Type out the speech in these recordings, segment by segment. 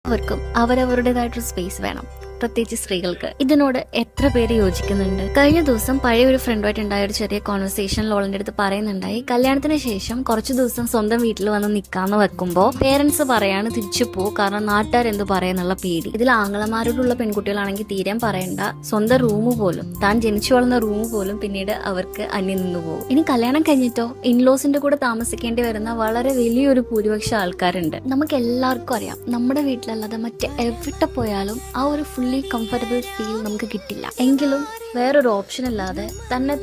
അവർക്കും അവരവരുടേതായിട്ടൊരു സ്പേസ് വേണം, പ്രത്യേകിച്ച് സ്ത്രീകൾക്ക്. ഇതിനോട് എത്ര പേര് യോജിക്കുന്നുണ്ട്? കഴിഞ്ഞ ദിവസം പഴയ ഒരു ഫ്രണ്ടുമായിട്ട് ഉണ്ടായ ഒരു ചെറിയ കോൺവെർസേഷനിൽ ഓളിന്റെ അടുത്ത് പറയുന്നുണ്ടായി, കല്യാണത്തിന് ശേഷം കുറച്ചു ദിവസം സ്വന്തം വീട്ടിൽ വന്ന് നിൽക്കാന്ന് വെക്കുമ്പോൾ പേരൻസ് പറയാണ് തിരിച്ചു പോ, കാരണം നാട്ടുകാരെന്ത് പറയുന്നുള്ള പേടി. ഇതിൽ ആങ്ങളമാരോടുള്ള പെൺകുട്ടികളാണെങ്കിൽ തീരെ പറയണ്ട, സ്വന്തം റൂം പോലും, താൻ ജനിച്ചു വളർന്ന റൂം പോലും പിന്നീട് അവർക്ക് അന്യം നിന്നു പോകും. ഇനി കല്യാണം കഴിഞ്ഞിട്ടോ ഇൻലോസിന്റെ കൂടെ താമസിക്കേണ്ടി വരുന്ന വളരെ വലിയൊരു ഭൂരിപക്ഷം ആൾക്കാരുണ്ട്. നമുക്ക് എല്ലാവർക്കും അറിയാം, നമ്മുടെ വീട്ടിലല്ലാതെ മറ്റെവിടെ പോയാലും ആ ഒരു കംഫർട്ടബിൾ ഫീൽ നമുക്ക് കിട്ടില്ല. എങ്കിലും വേറൊരു ഓപ്ഷൻ ഇല്ലാതെ തന്നെ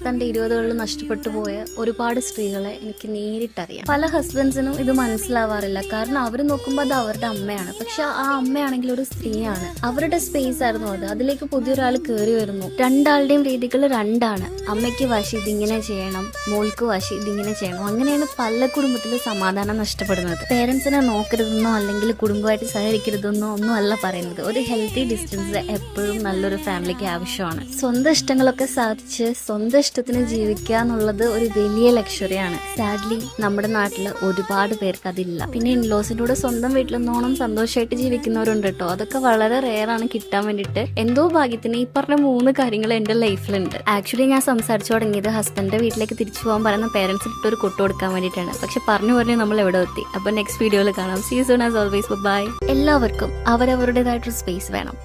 തന്റെ 20കളിൽ നഷ്ടപ്പെട്ടു പോയ ഒരുപാട് സ്ത്രീകളെ എനിക്ക് നേരിട്ടറിയാം. പല ഹസ്ബൻഡ്സിനും ഇത് മനസ്സിലാവാറില്ല, കാരണം അവർ നോക്കുമ്പോൾ അത് അവരുടെ അമ്മയാണ്, പക്ഷെ ആ അമ്മയാണെങ്കിൽ ഒരു സ്ത്രീയാണ്. അവരുടെ സ്പേസ് ആയിരുന്നു അത്. അതിലേക്ക് പുതിയൊരാൾ കയറി വരുന്നു. രണ്ടാളുടെയും രീതികൾ രണ്ടാണ്. അമ്മയ്ക്ക് വാശി ഇതിങ്ങനെ ചെയ്യണം, മോൾക്ക് വാശി ഇതിങ്ങനെ ചെയ്യണം. അങ്ങനെയാണ് പല കുടുംബത്തിലും സമാധാനം നഷ്ടപ്പെടുന്നത്. പേരൻസിനെ നോക്കരുതെന്നോ അല്ലെങ്കിൽ കുടുംബമായിട്ട് സഹകരിക്കരുതെന്നോ ഒന്നും അല്ല പറയുന്നത്. ഒരു ഹെൽത്തി ഡിസ്റ്റൻസ് എപ്പോഴും നല്ലൊരു ഫാമിലിക്ക് ആവശ്യമാണ്. സ്വന്തം ഇഷ്ടങ്ങളൊക്കെ സാധിച്ച് സ്വന്തം ഇഷ്ടത്തിന് ജീവിക്കുക എന്നുള്ളത് ഒരു വലിയ ലക്ഷറിയാണ്. സാഡ്ലി നമ്മുടെ നാട്ടില് ഒരുപാട് പേർക്ക് അതില്ല. പിന്നെ ഇൻലോസിന്റെ കൂടെ സ്വന്തം വീട്ടിലെന്നോണം സന്തോഷമായിട്ട് ജീവിക്കുന്നവരുണ്ട് കേട്ടോ. അതൊക്കെ വളരെ റെയറാണ് കിട്ടാൻ വേണ്ടിയിട്ട്. എന്തോ ഭാഗ്യത്തിന് ഈ പറഞ്ഞ 3 കാര്യങ്ങൾ എന്റെ ലൈഫിലുണ്ട്. ആക്ച്വലി ഞാൻ സംസാരിച്ചു തുടങ്ങിയത് ഹസ്ബൻഡിന്റെ വീട്ടിലേക്ക് തിരിച്ചു പോകാൻ പറയുന്ന പേരൻസ് ഇട്ട് ഒരു കൊട്ടു കൊടുക്കാൻ വേണ്ടിയിട്ടാണ്. പക്ഷെ പറഞ്ഞു നമ്മൾ എവിടെ എത്തി. അപ്പൊ നെക്സ്റ്റ് വീഡിയോയിൽ കാണാം. See you soon as always. Bye. എല്ലാവർക്കും അവരവരുടേതായിട്ടൊരു സ്പേസ് വേണം.